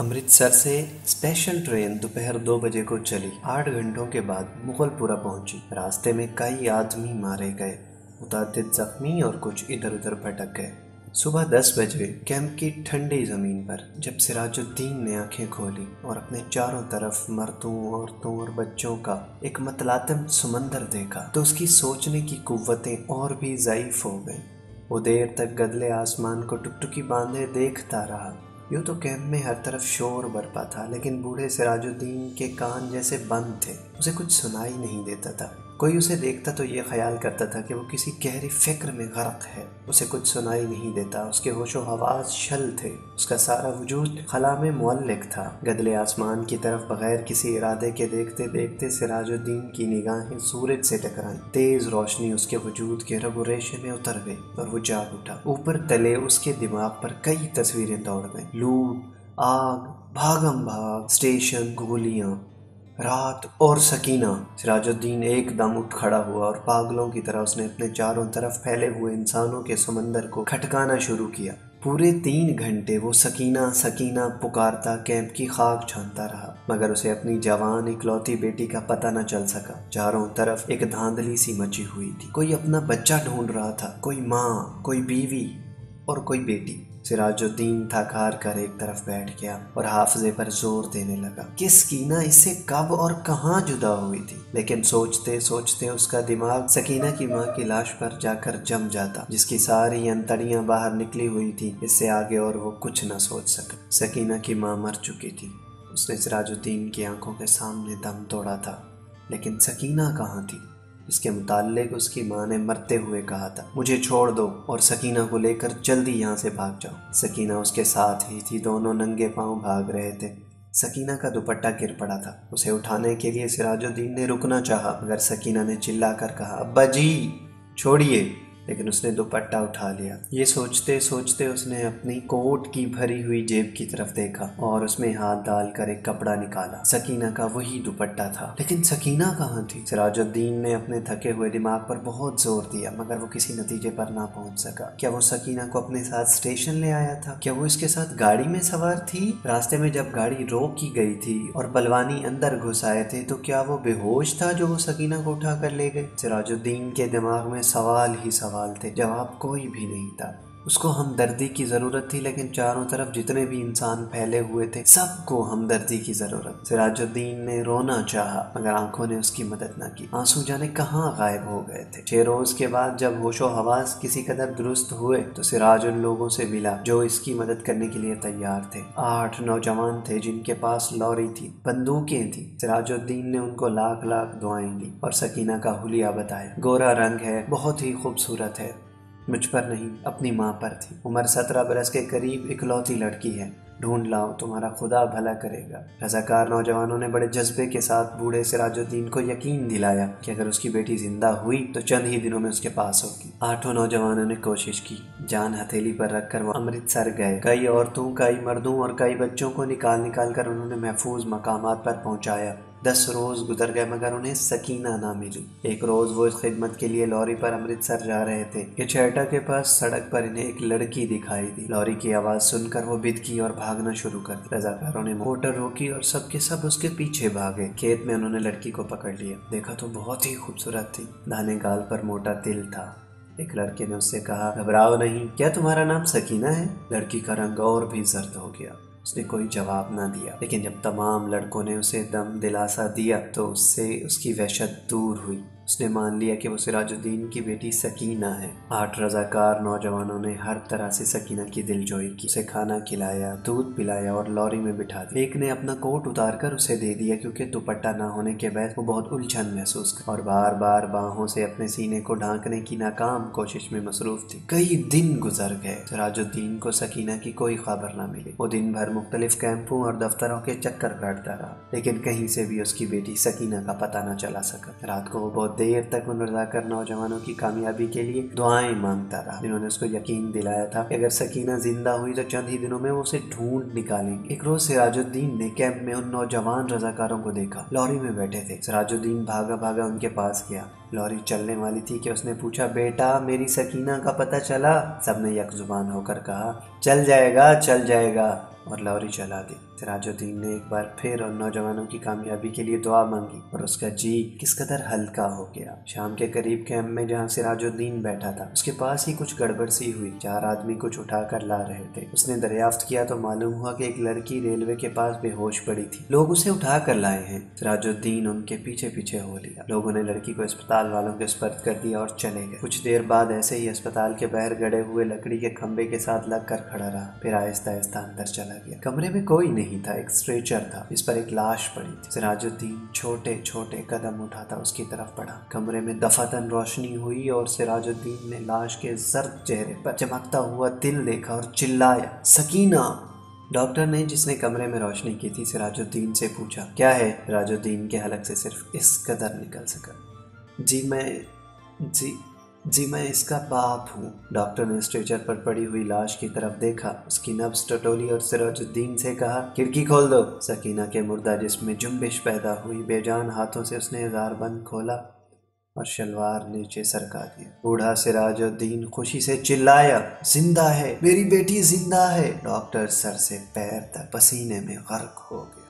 अमृतसर से special train दोपहर 2 बजे को चली। 8 घंटों के बाद मुगलपुरा पहुंची। रास्ते में कई आदमी मारे गए, मुतअद्दिद जख्मी और कुछ इधर उधर भटक गए। सुबह 10 बजे कैंप की ठंडी जमीन पर जब सिराजुद्दीन ने आंखें खोली और अपने चारों तरफ मर्दों, औरतों और बच्चों का एक मतलातम समंदर देखा तो उसकी सोचने की कुव्वतें और भी ज़ईफ हो गईं। वो देर तक गदले आसमान को टुकटुकी बांधे देखता रहा। यूँ तो कैंप में हर तरफ शोर बरपा था, लेकिन बूढ़े सिराजुद्दीन के कान जैसे बंद थे। उसे कुछ सुनाई नहीं देता था। कोई उसे देखता तो ये ख्याल करता था कि वो किसी गहरी फिक्र में गर्क है। उसे कुछ सुनाई नहीं देता। उसके होशो हवास शल थे। उसका सारा वजूद खला में मुअल्लिक था। गदले आसमान की तरफ बगैर किसी इरादे के देखते देखते सिराजुद्दीन की निगाहें सूरज से टकराईं। तेज रोशनी उसके वजूद के रग रेशे में उतर गई और वो जाग उठा। ऊपर तले उसके दिमाग पर कई तस्वीरें दौड़ गईं। लूट, आग, भागम भाग, स्टेशन, गोलियां, रात और सकीना। सिराजुद्दीन एकदम उठ खड़ा हुआ और पागलों की तरह उसने अपने चारों तरफ फैले हुए इंसानों के समंदर को खटकाना शुरू किया। पूरे 3 घंटे वो सकीना सकीना पुकारता कैंप की खाक छानता रहा, मगर उसे अपनी जवान इकलौती बेटी का पता न चल सका। चारों तरफ एक धांधली सी मची हुई थी। कोई अपना बच्चा ढूंढ रहा था, कोई माँ, कोई बीवी और कोई बेटी। सिराजुद्दीन थक हार कर एक तरफ बैठ गया और हाफजे पर जोर देने लगा कि सकीना इससे कब और कहाँ जुदा हुई थी। लेकिन सोचते सोचते उसका दिमाग सकीना की माँ की लाश पर जाकर जम जाता, जिसकी सारी अंतड़ियां बाहर निकली हुई थी। इससे आगे और वो कुछ न सोच सका। सकीना की माँ मर चुकी थी। उसने सिराजुद्दीन की आंखों के सामने दम तोड़ा था, लेकिन सकीना कहाँ थी? इसके मुताल्लिक उसकी माँ ने मरते हुए कहा था, मुझे छोड़ दो और सकीना को लेकर जल्दी यहाँ से भाग जाओ। सकीना उसके साथ ही थी। दोनों नंगे पांव भाग रहे थे। सकीना का दुपट्टा गिर पड़ा था। उसे उठाने के लिए सिराजुद्दीन ने रुकना चाहा, मगर सकीना ने चिल्लाकर कहा, अब्बा जी छोड़िए। लेकिन उसने दुपट्टा उठा लिया। ये सोचते सोचते उसने अपनी कोट की भरी हुई जेब की तरफ देखा और उसमें हाथ डालकर एक कपड़ा निकाला। सकीना का वही दुपट्टा था। लेकिन सकीना कहाँ थी? सिराजुद्दीन ने अपने थके हुए दिमाग पर बहुत जोर दिया, मगर वो किसी नतीजे पर ना पहुंच सका। क्या वो सकीना को अपने साथ स्टेशन ले आया था? क्या वो इसके साथ गाड़ी में सवार थी? रास्ते में जब गाड़ी रोकी गई थी और बलवानी अंदर घुस आए थे, तो क्या वो बेहोश था जो वो सकीना को उठा कर ले गए? सिराजुद्दीन के दिमाग में सवाल ही सवाल थे, जवाब कोई भी नहीं था। उसको हमदर्दी की जरूरत थी, लेकिन चारों तरफ जितने भी इंसान फैले हुए थे, सबको हमदर्दी की जरूरत। सिराजुद्दीन ने रोना चाहा, मगर आंखों ने उसकी मदद न की। आंसू जाने कहाँ गायब हो गए थे। 6 रोज के बाद जब होशो हवास किसी कदर दुरुस्त हुए, तो सिराज उन लोगों से मिला जो इसकी मदद करने के लिए तैयार थे। 8 नौजवान थे जिनके पास लॉरी थी, बंदूकें थी। सिराजुद्दीन ने उनको लाख लाख दुआएं दी और सकीना का हुलिया बताया। गोरा रंग है, बहुत ही खूबसूरत है, मुझ पर नहीं अपनी माँ पर थी। उम्र 17 बरस के करीब, इकलौती लड़की है। ढूंढ लाओ, तुम्हारा खुदा भला करेगा। रजाकार नौजवानों ने बड़े जज्बे के साथ बूढ़े सिराजुद्दीन को यकीन दिलाया कि अगर उसकी बेटी जिंदा हुई तो चंद ही दिनों में उसके पास होगी। 8 नौजवानों ने कोशिश की। जान हथेली पर रखकर वो अमृतसर गए। कई औरतों, कई मर्दों और कई बच्चों को निकाल निकाल कर उन्होंने महफूज मकामात पर पहुंचाया। 10 रोज गुजर गए, मगर उन्हें सकीना ना मिली। एक रोज वो इस खिदमत के लिए लॉरी पर अमृतसर जा रहे थे कि छेहटा के पास सड़क पर इन्हें एक लड़की दिखाई दी। लॉरी की आवाज सुनकर वो बिदकी और भागना शुरू कर दिया। रजाकारों ने मोटर रोकी और सबके सब उसके पीछे भागे। खेत में उन्होंने लड़की को पकड़ लिया। देखा तो बहुत ही खूबसूरत थी। दाहिने गाल पर मोटा तिल था। एक लड़के ने उससे कहा, घबराओ नहीं, क्या तुम्हारा नाम सकीना है? लड़की का रंग और भी जर्द हो गया। उसने कोई जवाब ना दिया, लेकिन जब तमाम लड़कों ने उसे दम दिलासा दिया तो उससे उसकी वहशत दूर हुई। उसने मान लिया कि वो सिराजुद्दीन की बेटी सकीना है। 8 रजाकार नौजवानों ने हर तरह से सकीना की दिलजोई की। उसे खाना खिलाया, दूध पिलाया और लॉरी में बिठा दिया। एक ने अपना कोट उतार कर उसे दे दिया, क्योंकि दुपट्टा ना होने के बाद वो बहुत उलझन महसूस कर और बार बार बाहों से अपने सीने को ढांकने की नाकाम कोशिश में मसरूफ थी। कई दिन गुजर गए। सिराजुद्दीन को सकीना की कोई खबर न मिली। वो दिन भर मुख्तलिफ कैंपों और दफ्तरों के चक्कर काटता रहा, लेकिन कहीं से भी उसकी बेटी सकीना का पता न चला सका। रात को वो बहुत देर तक उन रजाकार नौजवानों की कामयाबी के लिए दुआएं मांगता रहा, जिन्होंने उसको यकीन दिलाया था कि अगर सकीना जिंदा हुई तो चंद ही दिनों में वो उसे ढूंढ निकालेंगे। एक रोज सिराजुद्दीन ने कैंप में उन नौजवान रजाकारों को देखा। लॉरी में बैठे थे। सिराजुद्दीन भागा भागा उनके पास गया। लॉरी चलने वाली थी कि उसने पूछा, बेटा मेरी सकीना का पता चला? सबने यकजुबान होकर कहा, चल जाएगा चल जाएगा, और लॉरी चला दी। सिराजुद्दीन ने एक बार फिर उन नौजवानों की कामयाबी के लिए दुआ मांगी और उसका जी किस कदर हल्का हो गया। शाम के करीब कैंप में जहाँ सिराजुद्दीन बैठा था उसके पास ही कुछ गड़बड़ सी हुई। 4 आदमी कुछ उठाकर ला रहे थे। उसने दरियाफ्त किया तो मालूम हुआ कि एक लड़की रेलवे के पास बेहोश पड़ी थी। लोग उसे उठा कर लाए हैं। सिराजुद्दीन उनके पीछे पीछे हो लिया। लोगों ने लड़की को अस्पताल वालों के सुपुर्द कर दिया और चले गए। कुछ देर बाद ऐसे ही अस्पताल के बाहर गड़े हुए लकड़ी के खंबे के साथ लग कर खड़ा रहा, फिर आहिस्ता आहिस्ता अंदर चला गया। कमरे में कोई नहीं था, एक स्ट्रेचर था जिस पर एक लाश पड़ी थी। सिराजुद्दीन छोटे छोटे कदम उठाता उसकी तरफ बढ़ा। कमरे में दफातन रोशनी हुई और सिराजुद्दीन ने लाश के जर्द चेहरे पर चमकता हुआ तिल देखा और चिल्लाया, सकीना। डॉक्टर ने, जिसने कमरे में रोशनी की थी, सिराजुद्दीन से पूछा, क्या है? सिराजुद्दीन के हलक से सिर्फ इस कदर निकल सका, जी मैं इसका बाप हूँ। डॉक्टर ने स्ट्रेचर पर पड़ी हुई लाश की तरफ देखा, उसकी नब्ज टटोली और सिराजुद्दीन से कहा, खिड़की खोल दो। सकीना के मुर्दा जिस्म में जुम्बिश पैदा हुई। बेजान हाथों से उसने हजारबंद खोला और शलवार नीचे सरका दिया। बूढ़ा सिराजुद्दीन खुशी से चिल्लाया, जिंदा है, मेरी बेटी जिंदा है। डॉक्टर सर से पैर तक पसीने में गर्क हो गया।